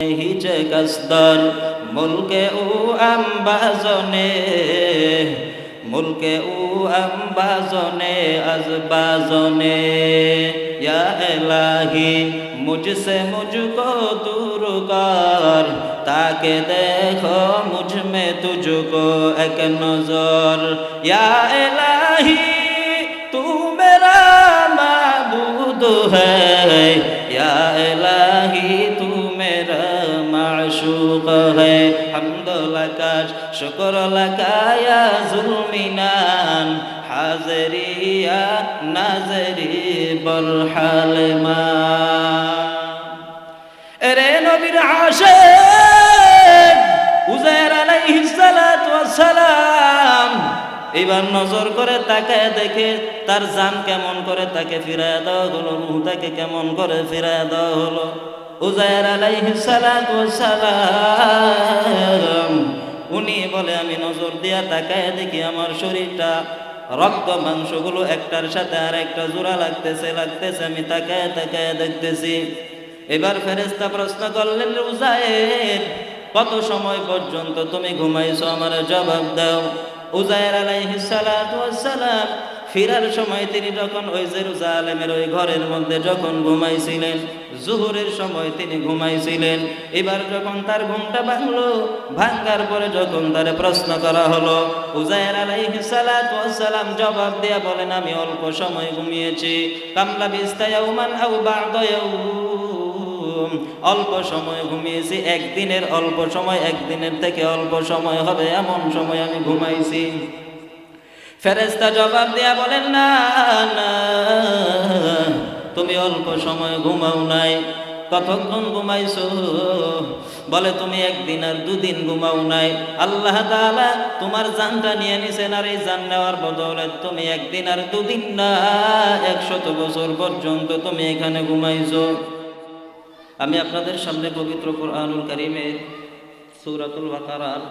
هیچ قصدر ملک او انبازونه ملک او انبازونه از بازونه یا الہی مجھ سے مجھ کو دور کر تاکہ دیکھو مجھ میں تجھ کو ایک نظر یا الہی تو میرا معبود ہے یا الہی تو میرا معشوق ہے حمد لکا شکر لکا یا ظلمنان حاضری یا ناظری برحال ما এরে নবীর আশিক উযাইর আলাইহিস সালাতু ওয়াস সালাম এবার নজর করে তাকায় দেখে তার জান কেমন করে তাকে ফিরায় দেওয়া হলো, রূহটাকে কেমন করে ফিরায় দেওয়া হলো। উযাইর আলাইহিস সালাতু ওয়াস সালাম উনি বলে আমি নজর দিয়া তাকায় দেখি আমার শরীরটা রক্ত মাংসগুলো একটার সাথে আর একটা জোড়া লাগতেছে আমি তাকায় তাকায় দেখতেছি। এবার ফেরেশতা প্রশ্ন করলেন, উযাইর কত সময় পর্যন্ত তুমি ঘুমাইছো আমার জবাব দাও। উযাইর আলাইহিস সালাতু ওয়াস সালাম ফিরার সময় তিনি যখন ওই জেরুজালেমের ওই ঘরের মধ্যে যখন ঘুমাইছিলেন, জোহরের সময় তিনি ঘুমাইছিলেন। এবার যখন তার ঘুমটা ভাঙলো, ভাঙার পরে যখন তার প্রশ্ন করা হলো, উযাইর আলাইহিস সালাতু ওয়াস সালাম জবাব দেয়া বলেন আমি অল্প সময় ঘুমিয়েছি। কামলা বিস্তা ইয়াউমান আও বা'দা ইয়াউম, অল্প সময় ঘুমিয়েছি, একদিনের অল্প সময়, একদিনের থেকে অল্প সময় হবে এমন সময় আমি ঘুমাইছি। ফেরেশতা জবাব দেয়া বলেন না না, তুমি অল্প সময় ঘুমাও নাই। কতক্ষণ ঘুমাইছো? বলে তুমি একদিন আর দুদিন ঘুমাও নাই। আল্লাহ তাআলা তোমার জানটা নিয়ে নিছেন, আর এই জান নেওয়ার বদলে তুমি একদিন আর দুদিন না 100 বছর পর্যন্ত তুমি এখানে ঘুমাইছো। আমি আপনাদের সামনে পবিত্র কুরআনুল কারীমের সূরাতুল বাকারার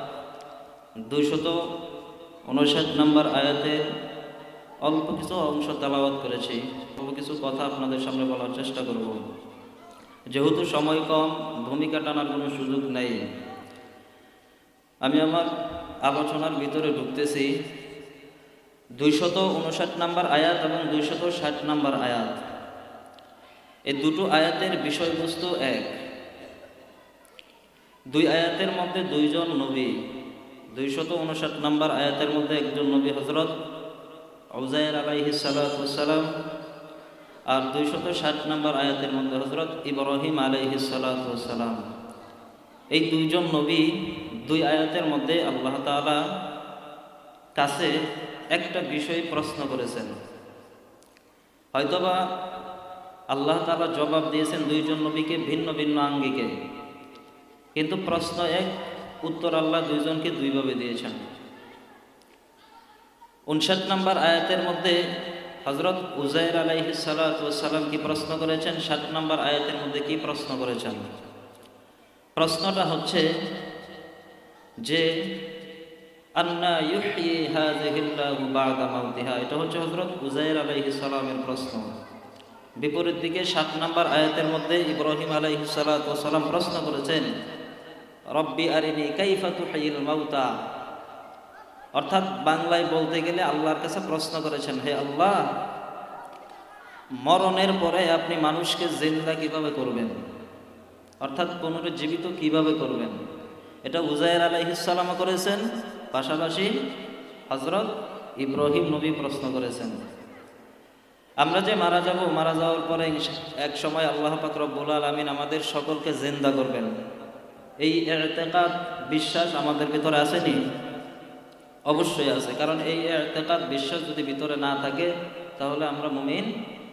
259 নম্বর আয়াতের অল্প কিছু অংশ তেলাওয়াত করেছি। অল্প কিছু কথা আপনাদের সামনে বলার চেষ্টা করব। যেহেতু সময় কম, ভূমিকা টানার কোনো সুযোগ নেই, আমি আমার আলোচনার ভিতরে ঢুকতেছি। 259 নম্বর আয়াত এবং 260 নম্বর আয়াত, এই দুটো আয়াতের বিষয়বস্তু এক। দুই আয়াতের মধ্যে দুইজন নবী। 259 নম্বর আয়াতের মধ্যে একজন নবী হযরত উযাইর আলাইহিস সালাতু ওয়াস সালাম, আর 260 নম্বর আয়াতের মধ্যে হযরত ইব্রাহিম আলাইহিস সালাতু ওয়াস সালাম। এই দুইজন নবী দুই আয়াতের মধ্যে আল্লাহ তাআলা কাছে একটা বিষয় প্রশ্ন করেছেন। হয়তোবা আল্লাহ তাআলা জবাব দিয়েছেন দুইজন নবীকে ভিন্ন ভিন্ন আঙ্গিকে, কিন্তু প্রশ্ন এক, উত্তর আল্লাহ দুইজনকে দুইভাবে দিয়েছেন। 59 নম্বর আয়াতের মধ্যে হযরত উযাইর আলাইহিস সালাতু ওয়াস সালাম কি প্রশ্ন করেছেন, 60 নম্বর আয়াতের মধ্যে কি প্রশ্ন করেছেন? প্রশ্নটা হচ্ছে যে আন্না ইউহয়ি হাযিহিল্লাহু বা'দা মাউতিহা, এটা হচ্ছে হযরত উযাইর আলাইহিস সালামের প্রশ্ন। বিপরীত দিকে 60 নম্বর আয়াতের মধ্যে ইব্রাহিম আলাইহিস সালাতু ওয়াস সালাম প্রশ্ন করেছেন রব্বি আরিনি কাইফা তুহয়িল মাউতা, অর্থাৎ বাংলায় বলতে গেলে আল্লাহর কাছে প্রশ্ন করেছেন, হে আল্লাহ, মরণের পরে আপনি মানুষকে জিন্দা কিভাবে করবেন, অর্থাৎ পুনরুজ্জীবিত কিভাবে করবেন। এটা উযাইর আলাইহিস সালাম করেছেন, পাশাপাশি হযরত ইব্রাহিম নবী প্রশ্ন করেছেন। আমরা যে মারা যাব, মারা যাওয়ার পরে এক সময় আল্লাহ পাক রব্বুল আলামিন আমাদের সকলকে জিন্দা করবেন, এই ইতিকাদ বিশ্বাস আমাদের ভিতরে আসেনি? অবশ্যই আছে, কারণ এই ইতিকাদ বিশ্বাস যদি ভিতরে না থাকে তাহলে আমরা মুমিন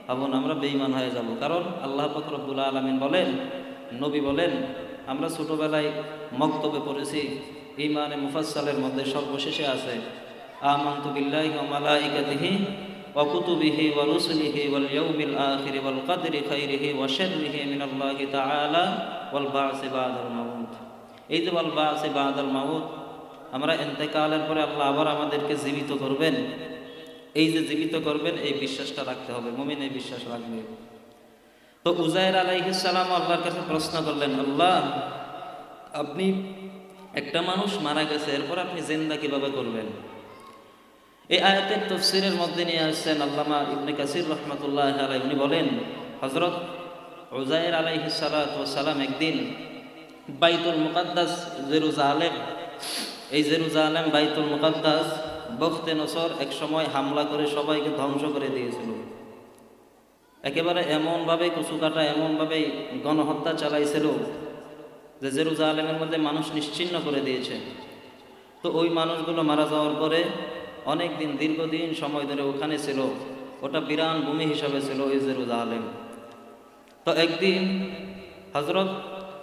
হব না, আমরা বেঈমান হয়ে যাব। কারণ আল্লাহ পাক রব্বুল আলামিন বলেন, নবী বলেন, আমরা ছোটবেলায় মক্তবে পড়েছি, ঈমানে মুফাসসালের মধ্যে সর্বশেষে আছে আমানতু বিল্লাহি ওয়া মালাইকাতিহি ওয়া কুতুবিহি ওয়া রুসুলিহি ওয়াল ইয়াউমিল আখিরি ওয়াল কদরি খাইরিহি ওয়া শাররিহি মিনাল্লাহি তাআলা ওয়াল বা'সি বা'দাল মাউত। এই যে ওয়াল বা'সি বা'দাল মাউত, আমরা ইন্তেকালের পরে আল্লাহ আবার আমাদেরকে জীবিত করবেন, এই যে জীবিত করবেন এই বিশ্বাসটা রাখতে হবে, মুমিন এই বিশ্বাস রাখবে। তো উযাইর আলাইহিস সালাম আল্লাহর কাছে প্রশ্ন করলেন, আল্লাহ আপনি একটা মানুষ মারা গেছে, এরপর আপনি জিন্দা কিভাবে করবেন? এই আয়াতের তাফসীরের মধ্যে নিয়ে আসছেন আল্লামা ইবনে কাসির রহমাতুল্লাহ আলাইহি। উনি বলেন, হযরত উযাইর আলাইহিস সালাতু ওয়াস সালাম একদিন বাইতুল মুকাদ্দাস জেরুজালেম, এই জেরুজালেম বাইতুল মুকাদ্দাস বখতে নসর এক সময় হামলা করে সবাইকে ধ্বংস করে দিয়েছিল। একেবারে এমনভাবে কুচুকাটা, এমনভাবে গণহত্যা চালাইছিল যে জেরুজালেমের মধ্যে মানুষ নিশ্চিহ্ন করে দিয়েছে। তো ওই মানুষগুলো মারা যাওয়ার পরে অনেক দিন, দীর্ঘদিন সময় ধরে ওখানে ছিল। ওটা বিরান ভূমি হিসাবে ছিল ওই জেরুজালেম। তো একদিন হযরত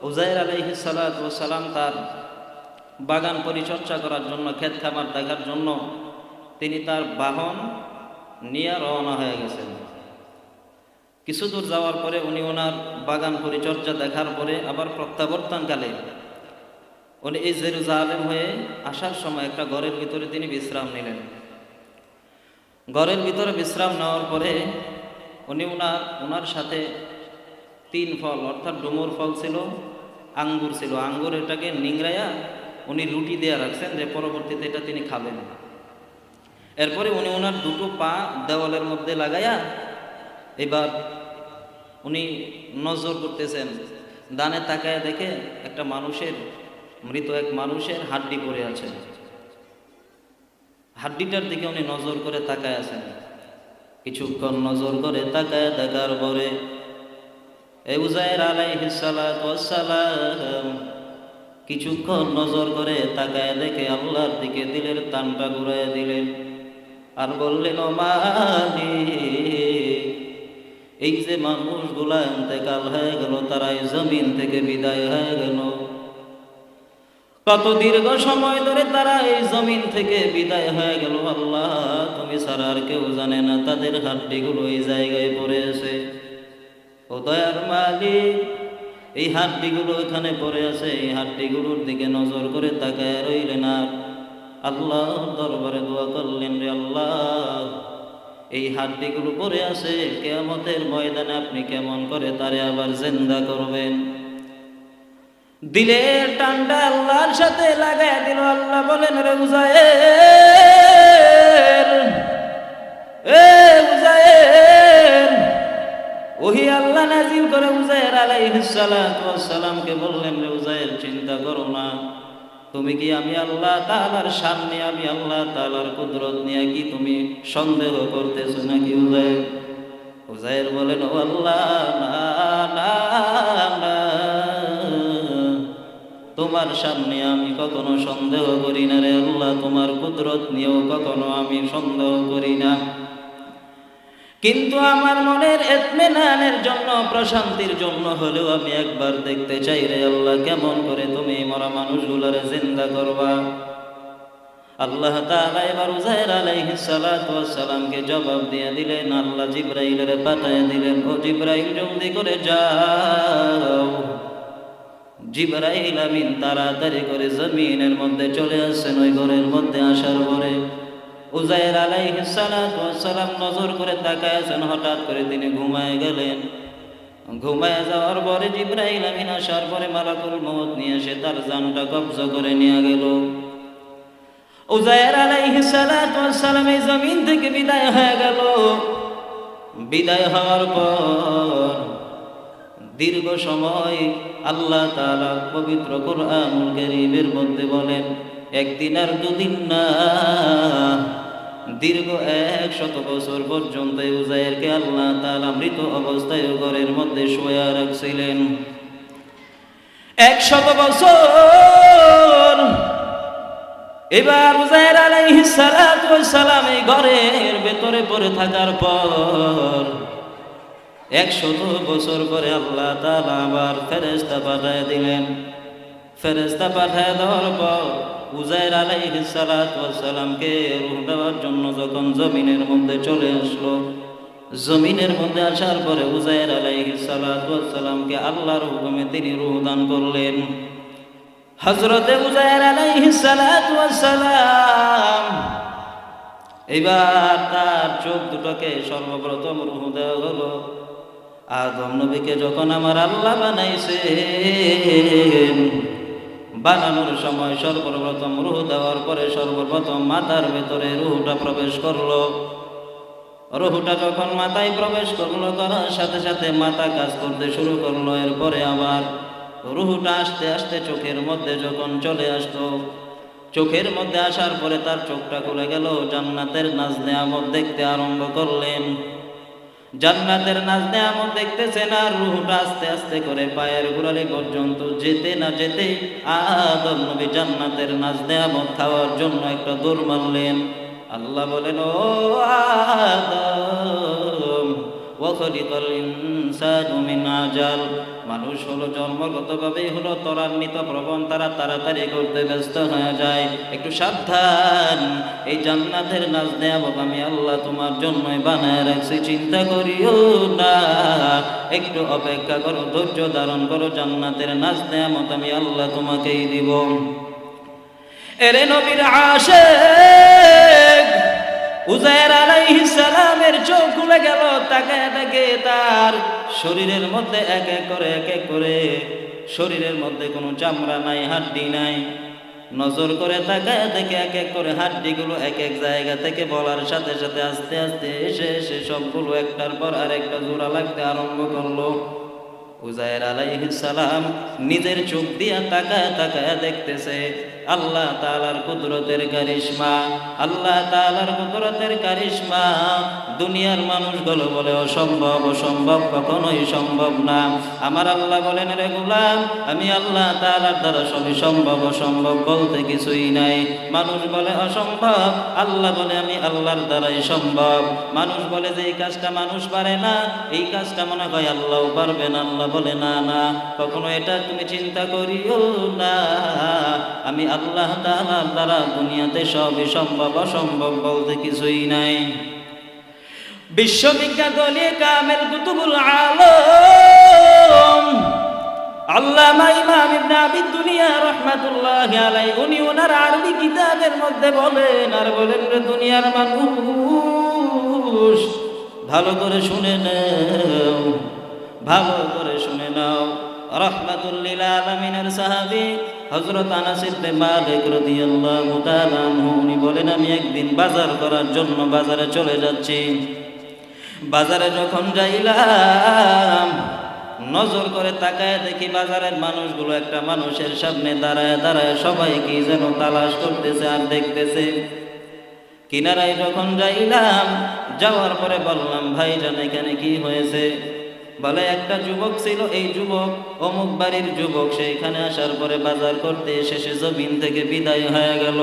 উযাইর আলাইহিস সালাতু ওয়াস সালাম তার বাগান পরিচর্যা করার জন্য, ক্ষেত খামার দেখার জন্য তিনি তার বাহন নিয়ে রওনা হয়ে গেছেন। কিছু দূর যাওয়ার পরে উনি ওনার বাগান পরিচর্যা দেখার পরে আবার প্রত্যাবর্তনকালে উনি এই জেরুজালেম হয়ে আসার সময় একটা ঘরের ভিতরে তিনি বিশ্রাম নিলেন। ঘরের ভিতরে বিশ্রাম নেওয়ার পরে উনি ওনার সাথে 3 ফল, অর্থাৎ ডুমুর ফল ছিল, আঙ্গুর ছিল। আঙ্গুর এটাকে নিংড়াইয়া উনি রুটি দিয়ে রাখছেন যে পরবর্তীতে এটা তিনি খাবেন। এরপরে উনি ওনার 2টো পা দেওয়ালের মধ্যে লাগাইয়া এবার উনি নজর করতেছেন। ডানে তাকায় দেখে একটা মানুষের, মৃত এক মানুষের হাড্ডি পড়ে আছে। হাড্ডিটার দিকে উনি নজর করে তাকায় আছেন। কিছুক্ষণ নজর করে তাকায় দেখার পরে উযাইর আলাইহিস সালাতু ওয়াস সালাম কিছুক্ষণ নজর করে তাকায় দেখে আল্লাহর দিকে দিলের টানটা ঘুরাইয়া দিলেন আর বললেন, ও মালিক, এই যে মানুষগুলা ইন্তেকাল হয়ে গেল, তারা এই জমিন থেকে বিদায় হয়ে গেল, কত দীর্ঘ সময় ধরে তারা এই জমিন থেকে বিদায় হয়ে গেল, আল্লাহ তুমি ছাড়া আর কেউ জানে না তাদের হাড্ডিগুলো এই জায়গায় পড়ে আছে। ও দয়ার মালিক, এই হাড্ডিগুলো এখানে পড়ে আছে, এই হাড্ডিগুলোর দিকে নজর করে তাকায় রইলেন আর আল্লাহর দরবারে দোয়া করলেন, রে আল্লাহ, এই হাড্ডিগুলো পড়ে আছে, কিয়ামতের ময়দানে আপনি কেমন করে তারে আবার জিন্দা করবেন? দিলের টানটা আল্লাহর সাথে লাগায় দিল। আল্লাহ বলেন, রে উযাইর, উযাইর, ওহি আল্লাহ নাজিল করে উযাইর আলাইহিস সালাতু ওয়াস সালামকে বললেন, রে উযাইর, চিন্তা করো না, তুমি কি আমি আল্লাহ তাআলার সামনে, আমি আল্লাহ তাআলার কুদরত নিয়ে কি তুমি সন্দেহ করতেছো নাকি? উযাইর বলেন, ও আল্লাহ, না না না, তোমার সামনে আমি কখনো সন্দেহ করি না রে আল্লাহ, তোমার কুদরত নিয়েও কখনো আমি সন্দেহ করি না। কিন্তু আমার মনের ইতমিনানের জন্য, প্রশান্তির জন্য হলেও আমি একবার দেখতে চাই রে আল্লাহ, কেমন করে তুমি মরা মানুষগুলোরে জিন্দা করবা। আল্লাহ তাআলা এবার উযাইর আলাইহিস সালাতু ওয়াস সালামকে জবাব দিয়ে দিলেন, আল্লাহ জিবরাইলের পাঠায় দিলেন, ও জিবরাইল, জলদি করে যাও। জিবরাইল আমিন তাড়াতাড়ি করে জমিনের মধ্যে চলে আসেন। ওই ঘরের মধ্যে আসার পরে উযাইর আলাইহিস সালাতু ওয়াস সালাম নজর করে তাকায় আছেন। হঠাৎ করে তিনি ঘুমায় গেলেন। ঘুমায় যাওয়ার পরে জিবরাইল আমিন আসার পরে মালাকুল মউত নিয়ে এসে তার জানটা কবজা করে নিয়ে গেল। উযাইর আলাইহিস সালাতু ওয়াস সালাম এই জমিন থেকে বিদায় হয়ে গেল। বিদায় হওয়ার পর দীর্ঘ সময় আল্লাহ তাআলা পবিত্র কোরআনুল কারীমের মধ্যে বলেন, একদিন আর দুদিন না, দীর্ঘ 100 বছর পর্যন্ত উযাইরকে আল্লাহ তাআলা মৃত অবস্থায় ঘরের মধ্যে শোয়া রাখছিলেন। 100 বছর। এবার উযাইর আলাইহিস সালাতু ওয়াস সালাম এই ঘরের ভেতরে পড়ে থাকার পর 100 বছর পরে আল্লাহ তাআলা আবার ফেরেশতা পাঠায় দিলেন। ফেরেশতা পাঠায় দেওয়ার পর উযাইর আলাইহিস সালাতু ওয়াস সালামকে রূহ দেওয়ার জন্য যখন জমিনের মধ্যে চলে আসলো, জমিনের মধ্যে আসার পরে উযাইর আলাইহিস সালাতু ওয়াস সালামকে আল্লাহর হুকুমে তিনি রূহ দান করলেন। হযরতে উযাইর আলাইহিস সালাতু ওয়াস সালাম এবার তার চোখ দুটোকে সর্বপ্রথম রূহ দেওয়া হলো। আদম নবীকে যখন আমার আল্লাহ বানাইছেন, বানানোর সময় সর্বপ্রথম রূহ দেওয়ার পরে সর্বপ্রথম মাথার ভেতরে রূহটা প্রবেশ করলো। রূহটা যখন মাথায় প্রবেশ করলো, করার সাথে সাথে মাথা কাজ করতে শুরু করলো। এরপরে আবার রূহটা আস্তে আস্তে চোখের মধ্যে যখন চলে আসতো, চোখের মধ্যে আসার পরে তার চোখটা খুলে গেল। জান্নাতের নাজ নেয়ামত দেখতে আরম্ভ করলেন। জান্নাতের নাজ নেয়ামত দেখতেছেন, আর রূহটা আস্তে আস্তে করে পায়ের গোড়ালি পর্যন্ত যেতে না যেতে আদম নবী জান্নাতের নাজ নেয়ামত খাওয়ার জন্য একটা দৌড় মারলেন। আল্লাহ বলেন, ও আদম ওয়াখলিকাল ইনসানু মিন আজাল, মানুষ হলো জন্মগতভাবেই হলো ত্বরান্বিত প্রবণ, তারা তাড়াতাড়ি করতে ব্যস্ত হয়ে যায়। একটু সাবধান, এই জান্নাতের নাজ নেয়ামত আমি আল্লাহ তোমার জন্যই বানায় রাখছি, চিন্তা করিও না, একটু অপেক্ষা করো, ধৈর্য ধারণ করো, জান্নাতের নাজ নেয়ামত আমি আল্লাহ তোমাকেই দিব। এরে নবীর আশিক উজাইর আলাইহিস সালামের চোখ খুলে গেল। তাকায় দেখে তার শরীরের মধ্যে এক এক করে শরীরের মধ্যে কোনো চামড়া নাই, হাড্ডি নাই। নজর করে তাকায় দেখে এক এক করে হাড্ডিগুলো এক এক জায়গা থেকে বলার সাথে সাথে আস্তে আস্তে এসে এসে সবগুলো একটার পর আরেকটা জোড়া লাগতে আরম্ভ করলো। উজাইর আলাইহিস সালাম নিজের চোখ দিয়া তাকায় তাকায় দেখতেছে আল্লাহ তাআলার কুদরতের কারিশমা, আল্লাহ তাআলার কুদরতের কারিশমা। দুনিয়ার মানুষগুলো বলে অসম্ভব, অসম্ভব কখনোই সম্ভব না। আমার আল্লাহ বলেন, রে গোলাম, আমি আল্লাহ তাআলার দ্বারা সবই সম্ভব, অসম্ভব বলতে কিছুই নাই। মানুষ বলে অসম্ভব, আল্লাহ বলে আমি আল্লাহর দ্বারাই সম্ভব। মানুষ বলে যে এই কাজটা মানুষ পারে না, এই কাজটা মনে হয় আল্লাহও পারবে না। আল্লাহ বলে না না, কখনো এটা তুমি চিন্তা করিও না, আমি আল্লাহ তাআলার দ্বারা দুনিয়াতে সবই সম্ভব, অসম্ভব বলতে কিছুই নাই। বিশ্ববিখ্যাত কামেল কুতুবুল আলম আল্লামা ইমাম ইবনে আবি দুনিয়া রাহমাতুল্লাহি আলাইহি, উনি ওনার আরবি কিতাবের মধ্যে বলেন আর বলেন, রে দুনিয়ার মানুষ ভালো করে শুনে নাও, ভালো করে শুনে নাও। রাহমাতুল লিল আলামিনের সাহাবী হযরত আনাস ইবনে মালিক রাদিয়াল্লাহু তাআলা আনহু, উনি বলেন, আমি একদিন বাজার করার জন্য বাজারে চলে যাচ্ছি। বাজারে যখন যাইলাম, নজর করে তাকায় দেখি বাজারের মানুষগুলো একটা মানুষের সামনে দাঁড়ায় দাঁড়ায় সবাই কি যেন তালাশ করতেছে আর দেখতেছে। কিনারায় যখন যাইলাম, যাওয়ার পরে বললাম, ভাইজান এখানে কি হয়েছে? বলে, একটা যুবক ছিল, এই যুবক অমুক বাড়ির যুবক, সে এখানে আসার পরে বাজার করতে এসে সে জমিন থেকে বিদায় হয়ে গেল।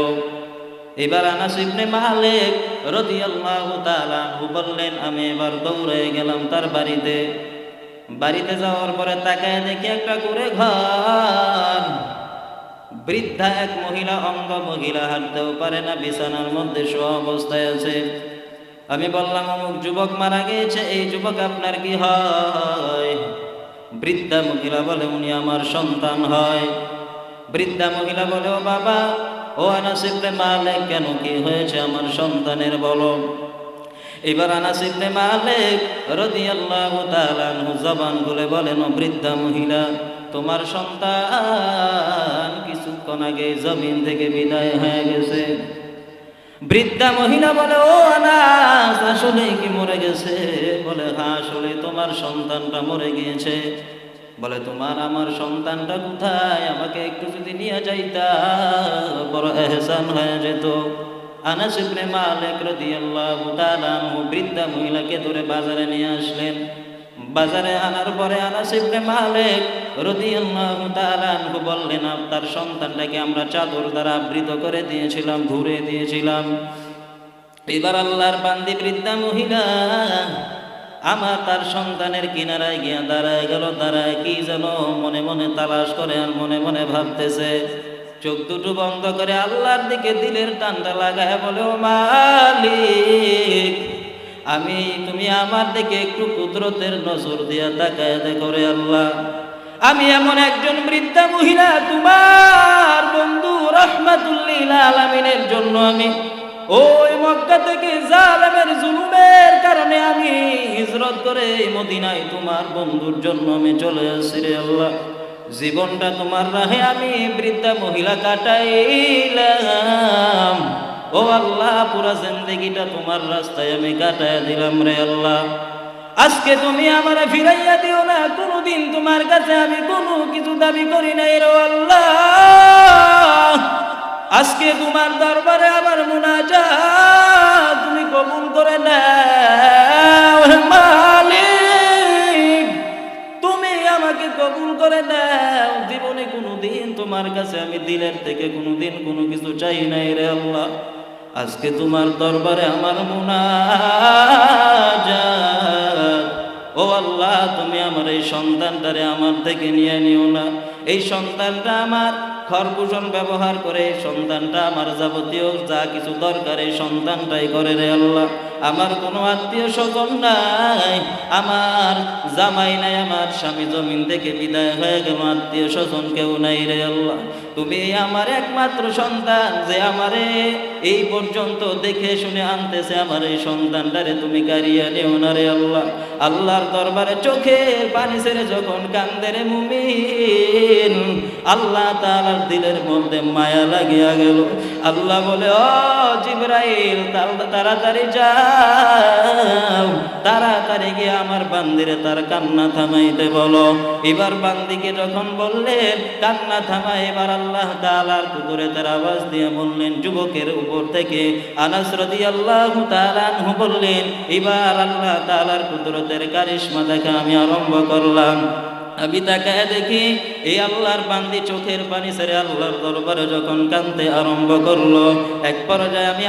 এবার আনাস ইবনে মালিক রাদিয়াল্লাহু তাআলা আনহু বললেন, আমি এবার দৌড়ে গেলাম তার বাড়িতে। বাড়িতে যাওয়ার পরে তাকায় দেখি একটা কুঁড়ে ঘর, বৃদ্ধা এক মহিলা, অন্ধ মহিলা, হাঁটতেও পারে না, বিছানার মধ্যে শোয়া অবস্থায় আছে। আমি বললাম, অমুক যুবক মারা গিয়েছে, এই যুবক আপনার কি হয়? বৃদ্ধা মহিলা বলে, উনি আমার সন্তান হয়। বৃদ্ধা মহিলা বলে, ও বাবা, ও আনাস ইবনে মালিক, কেন কি হয়েছে আমার সন্তানের বলো। এবার আনাস ইবনে মালিক রাদিয়াল্লাহু তাআলা আনহু জবান খুলে বলেন, ও বৃদ্ধা মহিলা, তোমার সন্তান কিছুক্ষণ আগে জমিন থেকে বিদায় হয়ে গেছে। বৃদ্ধা মহিলা বলে, ও আনাস, আসলে কি মরে গেছে? বলে, হ্যাঁ, আসলে তোমার সন্তানটা মরে গিয়েছে। বলে, তোমার আমার সন্তানটা কোথায়? আমাকে একটু যদি নিয়ে যাইতা বড় এহসান হয়ে যেত। আনাস ইবনে মালিক রাদিয়াল্লাহু তাআলা আনহু বৃদ্ধা মহিলাকে ধরে বাজারে নিয়ে আসলেন। বাজারে আনার পরে আনাস ইবনে মালিক রাদিয়াল্লাহু তাআলা আনহু বললেন, আপনার সন্তানটাকে আমরা চাদর দ্বারা আবৃত করে দিয়েছিলাম, ঘুরে দিয়েছিলাম। এবার আল্লাহর বান্দি বৃদ্ধা মহিলা আমার তার সন্তানের কিনারায় গিয়া দাঁড়ায় গেল। দাঁড়ায় কি যেন মনে মনে তালাশ করে আর মনে মনে ভাবতেছে। চোখ দুটো বন্ধ করে আল্লাহর দিকে দিলের টানটা লাগায় বলে, ও মালিক, তুমি আমার দিকে একটু কুদরতের নজর দিয়া তাকায় দেখো রে আল্লাহ, আমি এমন একজন বৃদ্ধা মহিলা, তোমার বন্ধু রাহমাতুল লিল আলামিনের জন্য আমি ওই মক্কা থেকে জালেমের জুলুমের কারণে আমি হিজরত করে মদিনায় তোমার বন্ধুর জন্য আমি চলে আসছি রে আল্লাহ। জীবনটা তোমার রাহে আমি বৃদ্ধা মহিলা কাটাইলাম। ও আল্লাহ, পুরা জিন্দেগিটা তোমার রাস্তায় আমি কাটায় দিলাম রে আল্লাহ। আজকে তুমি আমারে ফিরাইয়া দিও না। কোনোদিন তোমার কাছে আমি কোনো কিছু দাবি করি নাই রে আল্লাহ। আজকে তোমার দরবারে আমার মুনাজাত তুমি কবুল করে নাও মালিক, তুমি আমাকে কবুল করে দাও। জীবনে কোনোদিন তোমার কাছে আমি দিলের থেকে কোনোদিন কোনো কিছু চাই নাই রে আল্লাহ। আজকে তোমার দরবারে আমার মুনাজাত। ও আল্লাহ, তুমি আমার এই সন্তানটারে আমার থেকে নিয়ে নিও না। এই সন্তানটা আমার খরকুশন ব্যবহার করে, সন্তানটা আমার যাবতীয় যা কিছু দরকার এই সন্তানটাই করে রে আল্লাহ। আমার কোনো আত্মীয় স্বজন নাই, আমার জামাই নাই, আমার স্বামী জমিন থেকে বিদায় হয়ে গেল, আত্মীয় স্বজন কেউ নাই রে আল্লাহ। তুমি আমার একমাত্র সন্তান যে আমারে এই পর্যন্ত দেখে শুনে আনতেছে, আমার এই সন্তানটারে তুমি কারিয়া নিও না রে আল্লাহ। আল্লাহর দরবারে চোখের পানি ছেড়ে যখন কান্দে রে মুমিন, আল্লাহ তাআলার দিলের মধ্যে মায়া লাগিয়া গেল। আল্লাহ বলে, ও জিবরাইল, তাড়াতাড়ি যাও, তাড়াতাড়ি গিয়ে আমার বান্দিরে তার কান্না থামাইতে বলো। এবার বান্দিকে যখন বললেন কান্না থামাই, এবার আল্লাহ তাআলার কুদরতের আওয়াজ দিয়ে বললেন, যুবকের উপর থেকে আনাস রাদিয়াল্লাহু তাআলা আনহু বললেন, এবার আল্লাহ তাআলার কুদরতের কারিশমা দেখা আমি আরম্ভ করলাম। আমি তাকায় দেখি এই আল্লাহর বান্দি চোখের পানি ছেড়ে আল্লাহর দরবারে যখন কাঁদতে আরম্ভ করলো, এক পর্যায়ে আমি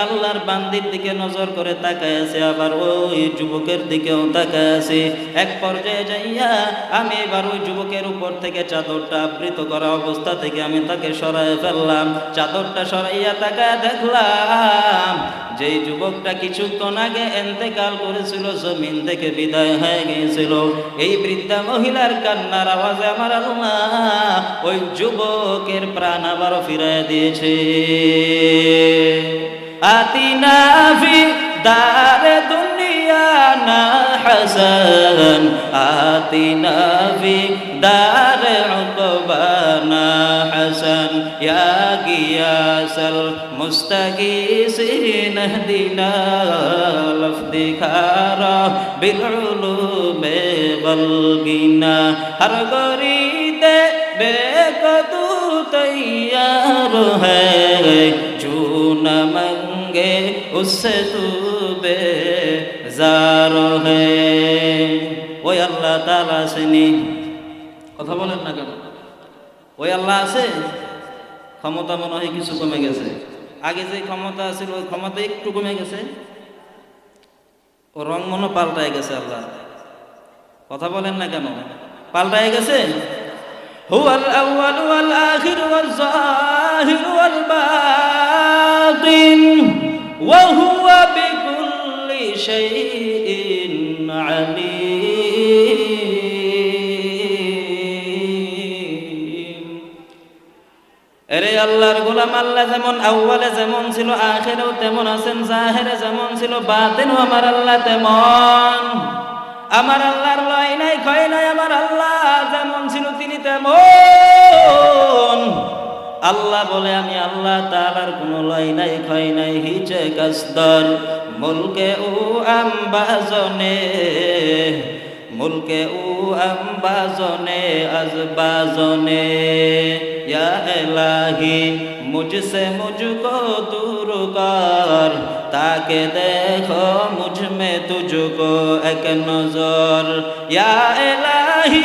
আল্লাহর বান্দির দিকে নজর করে তাকায় আছি, আবার ওই যুবকের দিকেও তাকায় আছি। এক পর্যায়ে যাইয়া আমি এবার ওই যুবকের উপর থেকে চাদরটা আবৃত করা অবস্থা থেকে আমি তাকে সরাই ফেললাম। চাদরটা সরাইয়া তাকায় দেখলাম যেই যুবকটা কিছুক্ষণ আগে ইন্তেকাল করেছিল, জমিন থেকে বিদায় হয়ে গিয়েছিল, এই বৃদ্ধা মহিলার কান্নার আওয়াজে আমার আল্লাহ ওই যুবকের প্রাণ আবার ফিরায় দিয়েছে। আতিনা ফি দারে দুনিয়া না হাসান, আতিনা ফি দারে উকবানা হাসান, ইয়া গিয়াসাল মুস্তাগীসিন ইহদিনা লফদিখারা বিল উলুমে ওয়াল গিনা, হর গরিদে বেকদু তৈয়ার হ্যায়, জো না মাঙ্গে উসসে তু বেজার হ্যায়। ওই আল্লাহ তাআলা আসেনি, কথা বলেন না কেন? ওই আল্লাহ আছে। ক্ষমতা মনে হয় কিছু কমে গেছে। আগে যে ক্ষমতা ছিল ওই ক্ষমতা একটু কমে গেছে, ও রং মনে পাল্টায় গেছে। আল্লাহ, কথা বলেন না কেন? পাল্টায় গেছে। হুয়াল আউয়াল ওয়াল আখির ওয়াল যাহির ওয়াল বাতিন ওয়া হুয়া বিকুল্লি শাইইন আলীম। এরে আল্লাহর গোলাম, আল্লাহ যেমন আউয়ালে যেমন ছিল আখিরেও তেমন আছেন, জাহিরে যেমন ছিল বাতিনও আমার আল্লাহ তেমন। আমার আল্লাহর লয় নাই ক্ষয় নাই, আমার আল্লাহ যেমন ছিল তিনি তেমন। আল্লাহ বলে, আমি আল্লাহ তাআলার কোনো লয় নাই ক্ষয় নাই। হিচে কাসদার মুলকে ও আম্বাজনে, মুলকে ও আম্বাজনে আজবাজনে, ইয়া ইলাহি मुझसे मुझको दूर कर, ताके देखो मुझ में तुझको एक नजर, या इलाही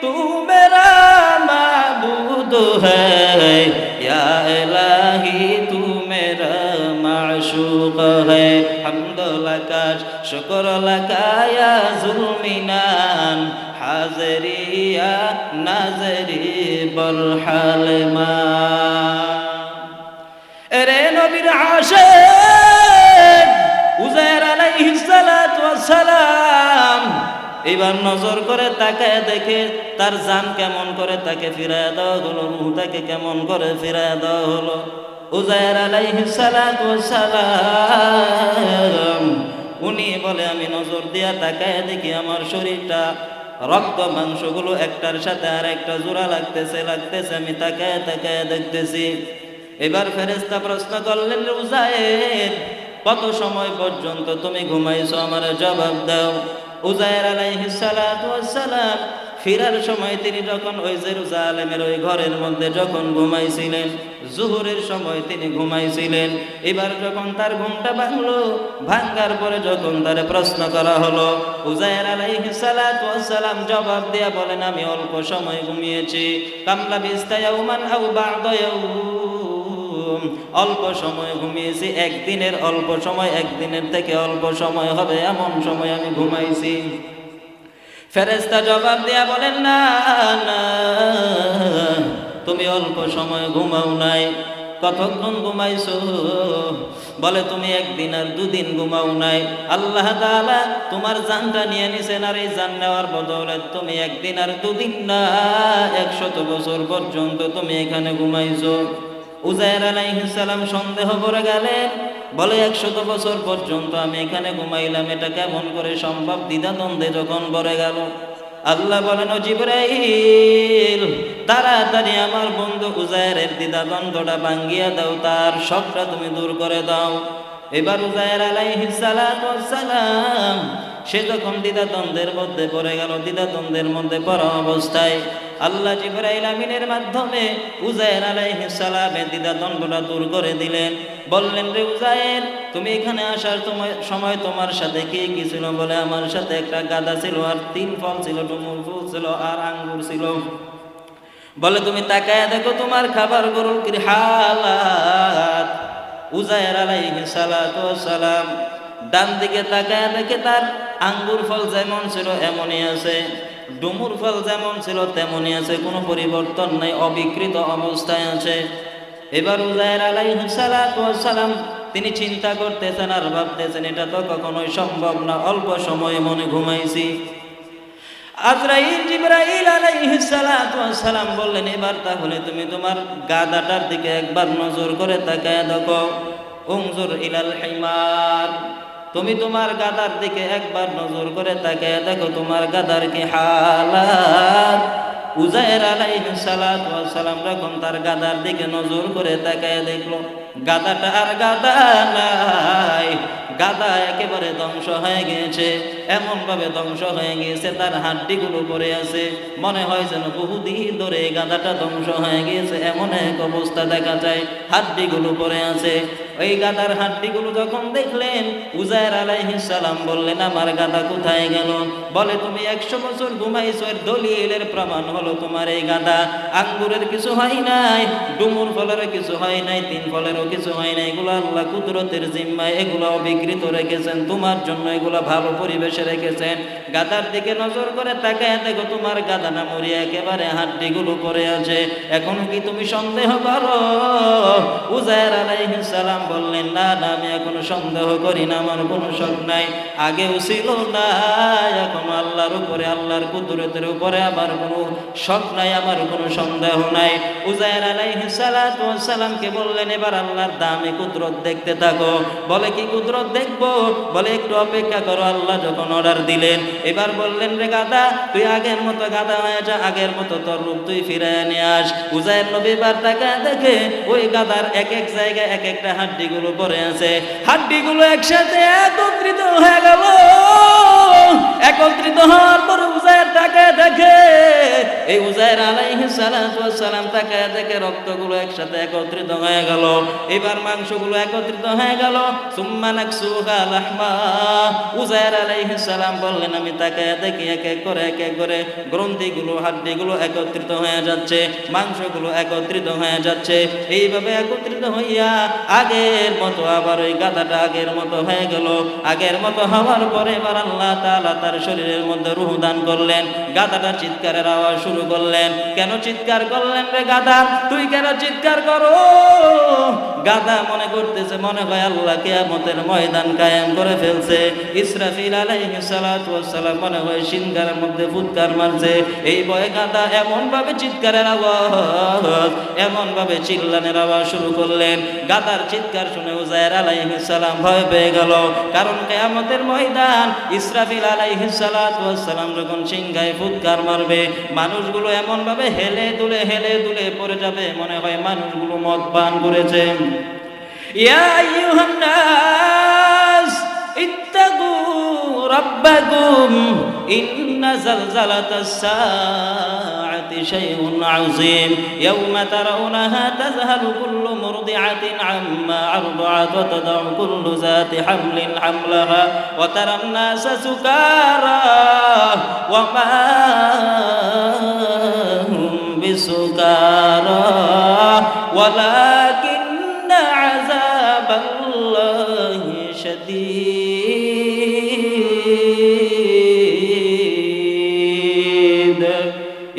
तू मेरा माबूद है, या इलाही तू मेरा माशूक है। हम्द लका शुक्र लका या जुल्मिनान, हाज़री या नाज़री बरहाल मा। এরে নবীর আশিক উযাইর আলাইহিস সালাতু ওয়াস সালাম এবার নজর করে তাকায় দেখে তার জান কেমন করে তাকে ফিরায় দেওয়া হলো, রূহ তাকে কেমন করে ফিরায় দেওয়া হলো। উযাইর আলাইহিস সালাতু ওয়াস সালাম উনি বলে, আমি নজর দিয়া তাকায় দেখি আমার শরীরটা রক্ত মাংসগুলো একটার সাথে আর একটা জোড়া লাগতেছে লাগতেছে, আমি তাকায় তাকায় দেখতেছি। এবার ফেরেশতা প্রশ্ন করলেন, উজায়ের কত সময় পর্যন্ত তুমি ঘুমাইছো, আমার জবাব দাও। উজায়ের আলাইহিস সালাতু ওয়াস সালাম ফিরার সময় তিনি যখন ওই জেরুজালেমের ওই ঘরের মধ্যে যখন ঘুমাইছিলেন, জুহুরের সময় তিনি ঘুমাইছিলেন। এবার যখন তার ঘুমটা ভাঙলো, ভাঙ্গার পরে যখন তার প্রশ্ন করা হলো, উজায়ের আলাইহিস সালাতু ওয়াস সালাম জবাব দিয়া বলেন, আমি অল্প সময় ঘুমিয়েছি। কামলা বিস্তা ইয়াউমান আও বা'দা ইয়াউম, অল্প সময় ঘুমিয়েছি, একদিনের অল্প সময়, একদিনের থেকে অল্প সময় হবে এমন সময় আমি ঘুমাইছি। ফেরেশতা জবাব দিয়া বলেন, না না, তুমি অল্প সময় ঘুমাও নাই। কতক্ষণ ঘুমাইছো? বলে, তুমি একদিন আর দুদিন ঘুমাও নাই। আল্লাহ তাআলা তোমার জানটা নিয়ে নিছেন, আর এই জান নেওয়ার বদলে তুমি একদিন আর দুদিন না 100 বছর পর্যন্ত তুমি এখানে ঘুমাইছো। উজায়ের আলাইহিস সালাম সন্দেহ করে গেলেন, বলে 100 বছর পর্যন্ত আমি এখানে ঘুমাইলাম, এটা কেমন করে সম্ভব? দ্বিধাদ্বন্দ্বে যখন পড়ে গেল, আল্লাহ বলেন, ও জিবরাইল, তাড়াতাড়ি আমার বন্ধু উজায়েরের দ্বিধাদ্বন্দ্বটা ভাঙ্গিয়া দাও, তার সবটা তুমি দূর করে দাও। এবার উজায়ের আলাইহিস সালাতু ওয়াস সালাম সে যখন দ্বিধাদ্বন্দ্বের মধ্যে পড়ে গেল, দ্বিধাদ্বন্দ্বের মধ্যে পড়া অবস্থায় আল্লাহ জিবরাইল আমিনের মাধ্যমে উজায়ের আলাইহিস সালামের দ্বিধাদ্বন্দ্বটা দূর করে দিলেন। বললেন, রে উজায়ের, তুমি এখানে আসার সময় তোমার সাথে কি কি ছিল? বলে, আমার সাথে একটা গাধা ছিল, আর 3 ফল ছিল, ডুমুর ফুল ছিল, আর আঙ্গুর ছিল। বলে, তুমি তাকায় দেখো তোমার খাবার গরুর কি হালাত। উজায়ের আলাইহিস সালাতু ওয়াস সালাম ডান দিকে তাকায় দেখে তার আঙ্গুর ফল যেমন ছিল এমনই আছে, ডুমুর ফল যেমন ছিল তেমনই আছে, কোনো পরিবর্তন নাই, অবিকৃত অবস্থায় আছে। এবার উজায়ের আলাইহিস সালাতু ওয়াস সালাম তিনি চিন্তা করতেছেন আর ভাবতেছেন, এটা তো কখনোই সম্ভব না, অল্প সময়ে মনে ঘুমাইছি। আজরাইল জিবরাইল আলাইহিস সালাতু ওয়াস সালাম বললেন, এবার তাহলে তুমি তোমার গাধাটার দিকে একবার নজর করে তাকায় দেখো। উনজুর ইলাল হিমার, তুমি তোমার গাধার দিকে একবার নজর করে তাকায় দেখো তোমার গাধার কি হালাত। উজায়ের আলাইহিস সালাতু ওয়াস সালাম যখন তার গাধার দিকে নজর করে তাকায় দেখলো, গাধাটা আর গাধা নাই, গাধা একেবারে ধ্বংস হয়ে গিয়েছে। এমন ভাবে ধ্বংস হয়ে গিয়েছে, তার হাড্ডিগুলো পড়ে আছে, মনে হয় যেন বহুদিন ধরে গাধাটা ধ্বংস হয়ে গিয়েছে, এমন এক অবস্থা দেখা যায়, হাড্ডিগুলো পড়ে আছে। ওই গাধার হাড্ডিগুলো যখন দেখলেন, উজায়ের আলাইহিস সালাম বললেন, আমার গাধা কোথায় গেল? বলে, তুমি 100 বছর ঘুমাইছো, এর দলিলের প্রমাণ হলো তোমার এই গাধা। আঙ্গুরের কিছু হয় নাই, ডুমুর ফলের কিছু হয় নাই, 3 ফলেরও কিছু হয় নাই, এগুলো আল্লাহ কুদরতের জিম্মায় এগুলো অবিকৃত রেখেছেন, তোমার জন্য এগুলো ভালো পরিবেশে রেখেছেন। গাধার দিকে নজর করে তাকায় দেখো তোমার গাধা না মরিয়া একেবারে হাড্ডিগুলো পড়ে আছে, এখন কি তুমি সন্দেহ করো? উজায়ের আলাইহিস সালাম বললেন, না না, আমি এখনো সন্দেহ করি না, আমার কোনো শক নাই, আগেও ছিল না, এখন আল্লাহর উপরে, আল্লাহর কুদরতের উপরে আমার কোনো শক নাই, আমার কোনো সন্দেহ নাই। উজায়ের আলাইহিস সালাতু ওয়াস সালামকে বললেন, এবার আল্লাহর দামি কুদরত দেখতে থাকো। বলে, কি কুদরত দেখবো? বলে, একটু অপেক্ষা করো, আল্লাহ যখন অর্ডার দিলেন। এবার বললেন, রে গাধা, তুই আগের মতো গাধা হয়ে যা, আগের মতো তোর রূপ তুই ফিরিয়ে নিয়ে আস। উজায়ের নবী এবার তাকায় দেখে ওই গাধার এক এক জায়গায় এক একটা হাড্ডিগুলো পড়ে আছে, হাড্ডিগুলো একসাথে একত্রিত হয়ে গেল। একত্রিত হওয়ার পরে উজায়ের তাকায় দেখে, এই উজায়ের আলাইহিস সালাতু ওয়াস সালাম তাকায় দেখে রক্তগুলো একসাথে একত্রিত হয়ে গেল, এবার মাংসগুলো একত্রিত হয়ে গেল। সুম্মা নাকসুহা লাহমা, উজায়ের আলাইহিস সালাম বললেন, আমি তাকায় দেখি এক এক করে গ্রন্থিগুলো, হাড্ডিগুলো একত্রিত হয়ে যাচ্ছে, মাংসগুলো একত্রিত হয়ে যাচ্ছে। এইভাবে একত্রিত হইয়া আগের মতো আবার ওই গাধাটা আগের মতো হয়ে গেল। আগের মতো হওয়ার পরে এবার আল্লাহ তাআলা তার শরীরের মধ্যে রূহ দান করলেন। গাধাটা চিৎকারের আওয়াজ শুরু করলেন। কেন চিৎকার করলেন রে গাধা? তুই কেন চিৎকার করো? গাদা মনে করতেছে মনে হয় আল্লাহ কিয়ামতের ময়দান কায়েম করে ফেলছে। ইসরাফিল আলাইহিস সালাতু ওয়াস সালাম মনে হয় সিংহার মধ্যে ফুৎকার মারছে। এই ভয়ে গাদা এমন ভাবে চিৎকারের আওয়াজ, এমন ভাবে চিল্লানের আওয়াজ শুরু করলেন। গাদার চিৎকার শুনে উজাইর আলাইহিস সালাম ভয় পেয়ে গেল, কারণ কিয়ামতের ময়দান ইসরাফিল আলাইহিস সালাতু ওয়াস সালাম যখন সিংহায় ফুৎকার মারবে, মানুষগুলো এমন ভাবে হেলে দুলে পড়ে যাবে মনে হয় মানুষগুলো মদ পান করেছে। ইয়া আইয়ুহান নাস ইত্তাকু রাব্বাকুম ইন্না যালজালাতাস সাআতি শাইউন আযীম ইয়াওমা তারাউনাহা তাযহালু কুল্লু মুরদিআতিন আম্মা আরদাআত ওয়া তাদাউ কুল্লু যাতি হামলিন হামলাহা ওয়া তারান নাসা সুকারা ওয়া মা হুম বিসুকারা ওয়ালাকিন্না আযাবাল্লাহি শাদীদ।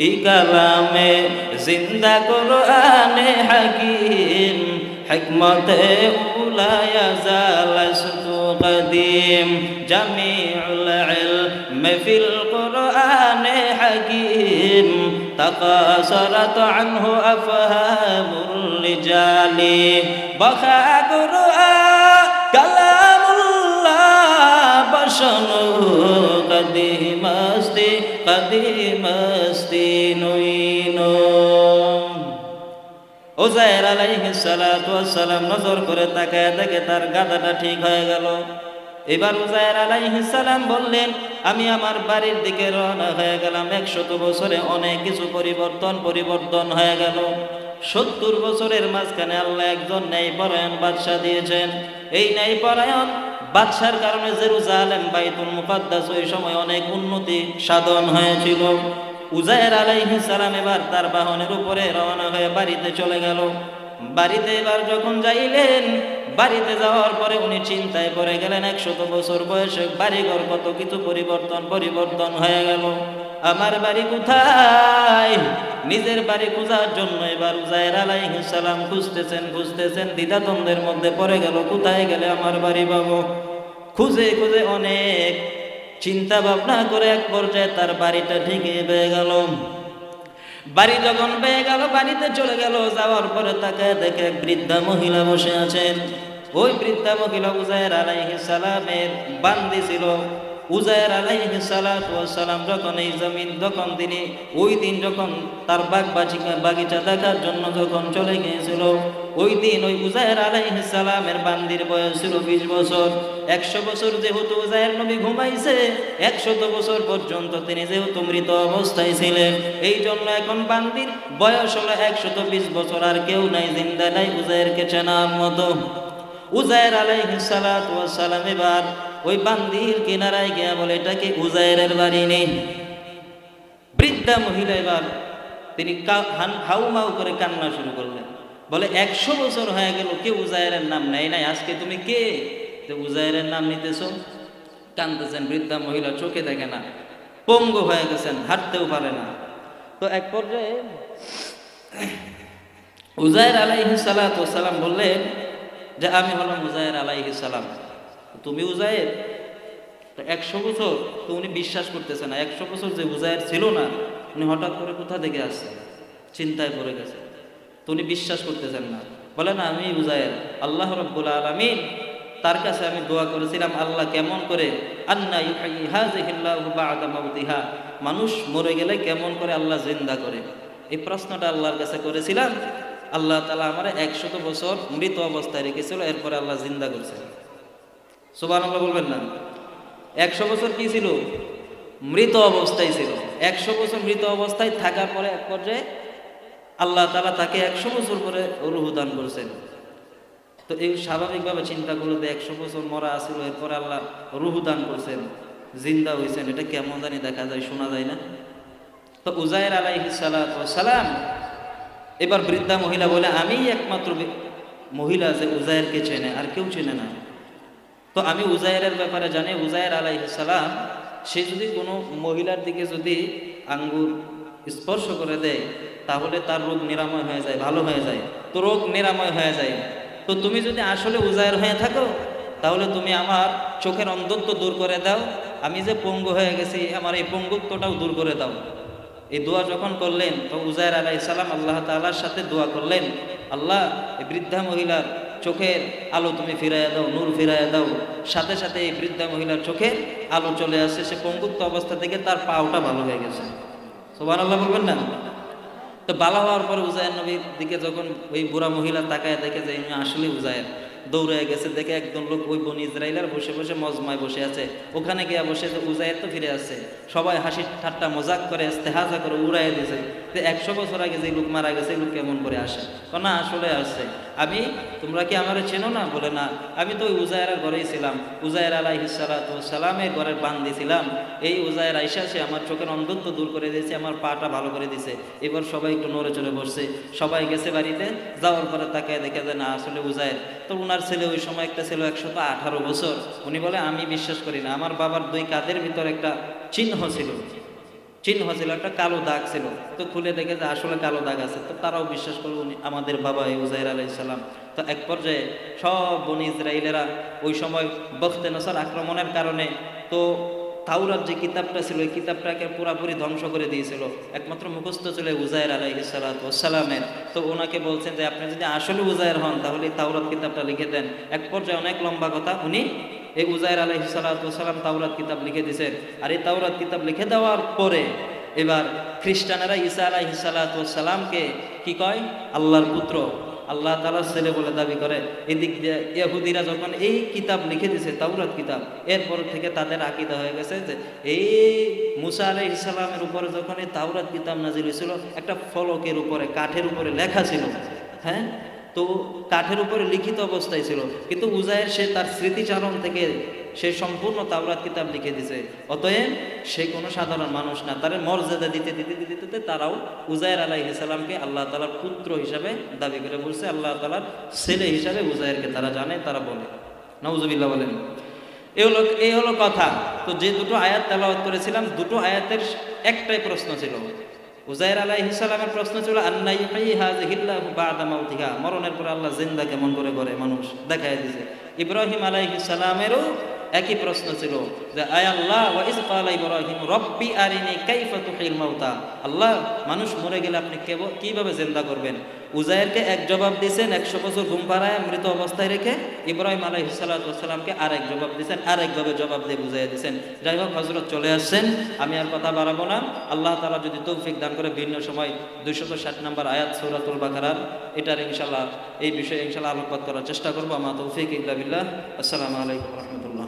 ই কালামে জিন্দা কুরআনে হাকীম হিকমতে উলা ইয়াজালাসতু কদীম জামিউল ইলম ফিল কুরআনে হাকীম তাকাসারাত আনহু আফহামুর রিজালি বখা কুরআন কালামুল্লাহ বশনু কদিমস্তি নুইনো। উজাইর আলাইহিস সালাতু ওয়াস সালাম নজর করে তাকায় দেখে তার গাদাটা ঠিক হয়ে গেল। এবার উজাইর আলাইহিস সালাম বললেন, আমি আমার বাড়ির দিকে রওনা হয়ে গেলাম। 100 বছরে অনেক কিছু পরিবর্তন হয়ে গেল। 70 বছরের মাঝখানে আল্লাহ একজন ন্যায়পরায়ণ বাদশা দিয়েছেন। এই ন্যায়পরায়ণ বাদশার কারণে জেরুজালেম বাইতুল মুকাদ্দাস ওই সময় অনেক উন্নতি সাধন হয়েছিল। উজাইর আলাইহিস সালাম এবার তার বাহনের উপরে রওনা হয়ে বাড়িতে চলে গেল। বাড়িতে এবার যখন যাইলেন, বাড়িতে যাওয়ার পরে উনি চিন্তায় পড়ে গেলেন। 100 বছর বয়সে বাড়িঘর কত কিছু পরিবর্তন হয়ে গেল। আমার বাড়ি কোথায়? নিজের বাড়ি খোঁজার জন্য এবার উজাইর আলাইহিস সালাম খুঁজতেছেন, দ্বিধাদ্বন্দ্বের মধ্যে পড়ে গেল। কোথায় গেলে আমার বাড়ি পাবো? খুঁজে অনেক চিন্তা ভাবনা করে এক পর্যায়ে তার বাড়িটা ঠিকই পেয়ে গেল। বাড়ি যখন পেয়ে গেল, বাড়িতে চলে গেল। যাওয়ার পরে তাকে দেখে এক বৃদ্ধা মহিলা বসে আছেন। ওই বৃদ্ধা মহিলা উজাইর আলাইহিস সালামের বান্দি ছিল। উজাইর আলাইহিস সালাতু ওয়াস সালাম যখন এই জমিন যখন তিনি ওই দিন যখন তার বাগিচা দেখার জন্য যখন চলে গিয়েছিল, ওই দিন ওই উজাইর আলাইহিস সালামের বান্দির বয়স ছিল 20 বছর। 100 বছর যেহেতু উজাইর নবী ঘুমাইছে, 100 বছর পর্যন্ত তিনি যেহেতু মৃত অবস্থায় ছিলেন, এই জন্য এখন বান্দির বয়স হলো 120 বছর। আর কেউ নাই, জিন্দা নাই উজাইরকে চেনার মতো। উজাইর আলাইহিস সালাতু ওয়াস সালাম এবার ওই বান্দির কিনারায় গিয়া বলে, এটা কি উজাইরের বাড়ি নেই? বৃদ্ধা মহিলা এবার তিনি হাউমাউ করে কান্না শুরু করলেন। বলে 100 বছর হয়ে গেল, কেউ উজাইরের নাম নেয় নাই, আজকে তুমি কে যে উজাইরের নাম নিতেছ? কান্দতেছেন। বৃদ্ধা মহিলা চোখে দেখে না, পঙ্গু হয়ে গেছেন, হাঁটতেও পারে না। তো এক পর্যায়ে উজাইর আলাইহিস সালাতু ওয়াস সালাম বললেন যে আমি হলাম উজাইর আলাইহিস সালাম। তুমি উজাইর? তো 100 বছর তো উনি বিশ্বাস করতেছে না। 100 বছর যে উজাইর ছিল না, উনি হঠাৎ করে কোথা থেকে আসছে, চিন্তায় পড়ে গেছে। তো উনি বিশ্বাস করতেছেন না। বলে না, আমি উজাইর। আল্লাহ রাব্বুল আলামিন তার কাছে আমি দোয়া করেছিলাম, আল্লাহ কেমন করে আন্না ইউহয়ি হাযিহিল্লাহু বা'দা মাউতিহা, মানুষ মরে গেলে কেমন করে আল্লাহ জিন্দা করে, এই প্রশ্নটা আল্লাহর কাছে করেছিলাম। আল্লাহ তাআলা আমারে 100 বছর মৃত অবস্থায় রেখেছিল, এরপরে আল্লাহ জিন্দা করছে। সুবহানাল্লাহ বলবেন না? 100 বছর কি ছিল? মৃত অবস্থায় ছিল। 100 বছর মৃত অবস্থায় থাকার পরে এক পর্যায়ে আল্লাহ তাআলা তাকে 100 বছর পরে রূহ দান করেছেন। তো এই স্বাভাবিকভাবে চিন্তা করলো যে 100 বছর মরা আসিল, এরপরে আল্লাহ রূহ দান করছেন, জিন্দা হয়েছেন, এটা কেমন জানি দেখা যায়, শোনা যায় না? তো উজাইর আলাইহিস সালাতু ওয়াস সালাম এবার বৃদ্ধা মহিলা বলে, আমি একমাত্র মহিলা যে উজাইরকে চেনে, আর কেউ চেনে না। তো আমি উজাইরের ব্যাপারে জানি, উজাইর আলাইহিস সালাম সে যদি কোনো মহিলার দিকে যদি আঙ্গুর স্পর্শ করে দেয়, তাহলে তার রোগ নিরাময় হয়ে যায়, ভালো হয়ে যায়। তো রোগ নিরাময় হয়ে যায়। তো তুমি যদি আসলে উজায়ের হয়ে থাকো তাহলে তুমি আমার চোখের অন্ধত্ব দূর করে দাও, আমি যে পঙ্গু হয়ে গেছি আমার এই পঙ্গুত্বটাও দূর করে দাও। এই দোয়া যখন করলেন তো উজায়ের আলাইহিস সালাম আল্লাহ তাআলার সাথে দোয়া করলেন, আল্লাহ এই বৃদ্ধা মহিলার চোখের আলো তুমি ফিরাইয়া দাও, নূর ফিরাইয়া দাও। সাথে সাথে এই বৃদ্ধা মহিলার চোখে আলো চলে আসে, সে পঙ্গুত্ব অবস্থা থেকে তার পাওটা ভালো হয়ে গেছে। সুবহানাল্লাহ বলবেন না? তো ভালো হওয়ার পরে উজায়ের নবীর দিকে যখন ওই বুড়া মহিলা তাকায় দেখে যে ইনি আসলে উজায়ের, দৌড়ে গেছে, দেখে একদম লোক ওই বনি ইসরাইলার বসে বসে মজমায় বসে আছে, ওখানে গিয়ে বসে যে উজায়ের তো ফিরে আসছে। সবাই হাসি ঠাট্টা মজাক করে ইস্তেহাজা করে উড়াই দিয়েছে যে 100 বছর আগে যে লোক মারা গেছে এই লোক কেমন করে আসে। না আসলে আসছে। আমি, তোমরা কি আমারে চেনো না? বলে না, আমি তো ওই উজায়ের ঘরেই ছিলাম, উজায়ের আলাইহিস সালাতু ওয়াস সালামের ঘরের বান্দি ছিলাম। এই উজায়ের আইসা সে আমার চোখের অন্ধত্ব দূর করে দিয়েছে, আমার পাটা ভালো করে দিয়েছে। এবার সবাই একটু নড়ে চড়ে বসছে, সবাই গেছে বাড়িতে, যাওয়ার পরে তাকায় দেখে যে না আসলে উজায়ের। তো উনার ছেলে ওই সময় একটা ছিল 118 বছর। উনি বলে আমি বিশ্বাস করি না, আমার বাবার 2 কাঁধের ভিতর একটা চিহ্ন ছিল, একটা কালো দাগ ছিল। তো খুলে দেখে যে আসলে কালো দাগ আছে। তো তারাও বিশ্বাস করলো উনি আমাদের বাবা উজাইর আলাইহিস সালাম। তো এক পর্যায়ে সব বনি ইসরাইলেরা ওই সময় বখতে নসর আক্রমণের কারণে তো তাওরাত যে কিতাবটা ছিল এই কিতাবটাকে পুরাপুরি ধ্বংস করে দিয়েছিল, একমাত্র মুখস্থ ছিল উজাইর আলাইহিস সালাতু ওয়াস সালামের। তো ওনাকে বলছেন যে আপনি যদি আসলে উজাইর হন তাহলে এই তাওরাত কিতাবটা লিখে দেন। এক পর্যায়ে অনেক লম্বা কথা, উনি এই উজাইর আলাইহিস সালাতু ওয়াস সালাম তাওরাত কিতাব লিখে দিয়েছেন। আর এই তাওরাত কিতাব লিখে দেওয়ার পরে এবার খ্রিস্টানেরা ঈসা আলাইহিস সালাতু ওয়াস সালামকে কি কয়? আল্লাহর পুত্র, আল্লাহ তাআলার ছেলে বলে দাবি করে। এদিক দিয়ে ইহুদিরা যখন এই কিতাব লিখে দিয়েছে তাওরাত কিতাব, এরপর থেকে তাদের আকীদা হয়ে গেছে যে এই মুসা আলাইহিস সালামের উপরে যখন এই তাওরাত কিতাব নাজিল হয়েছিল একটা ফলকের উপরে, কাঠের উপরে লেখা ছিল, হ্যাঁ, তো কাঠের উপরে লিখিত অবস্থায় ছিল, কিন্তু উজায়ের সে তার স্মৃতিচারণ থেকে সে সম্পূর্ণ তাওরাত কিতাব লিখে দিছে। অতএব সে কোনো সাধারণ মানুষ না, তার মর্যাদা দিতে দিতে দিতে দিতে তারাও উজায়ের আলাইহিস সালামকে আল্লাহ তাআলার পুত্র হিসাবে দাবি করে বলছে, আল্লাহ তাআলার ছেলে হিসাবে উজায়েরকে তারা জানে, তারা বলে। নাউজুবিল্লাহ বলেন। এই হলো কথা। তো যে দুটো আয়াত তেলাওয়াত করেছিলাম, দুটো আয়াতের একটাই প্রশ্ন ছিল। উজাইর আলাইহিস সালামের প্রশ্ন ছিল আন্না ইউহয়ি হাযিহিল্লাহু বা'দা মাউতিহা, মরণের পরে আল্লাহ জিন্দা কেমন করে করে মানুষ দেখায় দিয়েছে। ইব্রাহিম আলাইহিস সালামেরও একই প্রশ্ন ছিল যে আয় আল্লাহ ওয়া ইয ক্বালা ইব্রাহিম রব্বি আরিনি কাইফা তুহিল মাউতা, আল্লাহ মানুষ মরে গেলে আপনি কিভাবে জিন্দা করবেন। উজায়েরকে এক জবাব দিয়েছেন 100 বছর ঘুম পাড়ায় মৃত অবস্থায় রেখে, ইব্রাহিম আলাইহিস সালাতু ওয়াস সালামকে আরেক জবাব দিয়েছেন, আরেকভাবে জবাব দিয়ে বুঝাইয়া দিয়েছেন। যাই হোক হযরত চলে আসছেন, আমি আর কথা বাড়াবো না। আল্লাহ তাআলা যদি তৌফিক দান করে ভিন্ন সময় 260 নম্বর আয়াত সূরাতুল বাকারার এটার ইনশাআল্লাহ এই বিষয়ে ইনশাআল্লাহ আলোকপাত করার চেষ্টা করব। আমা তৌফিক ইল্লা বিল্লাহ। আসসালামু আলাইকুম ওয়া রাহমাতুল্লাহ।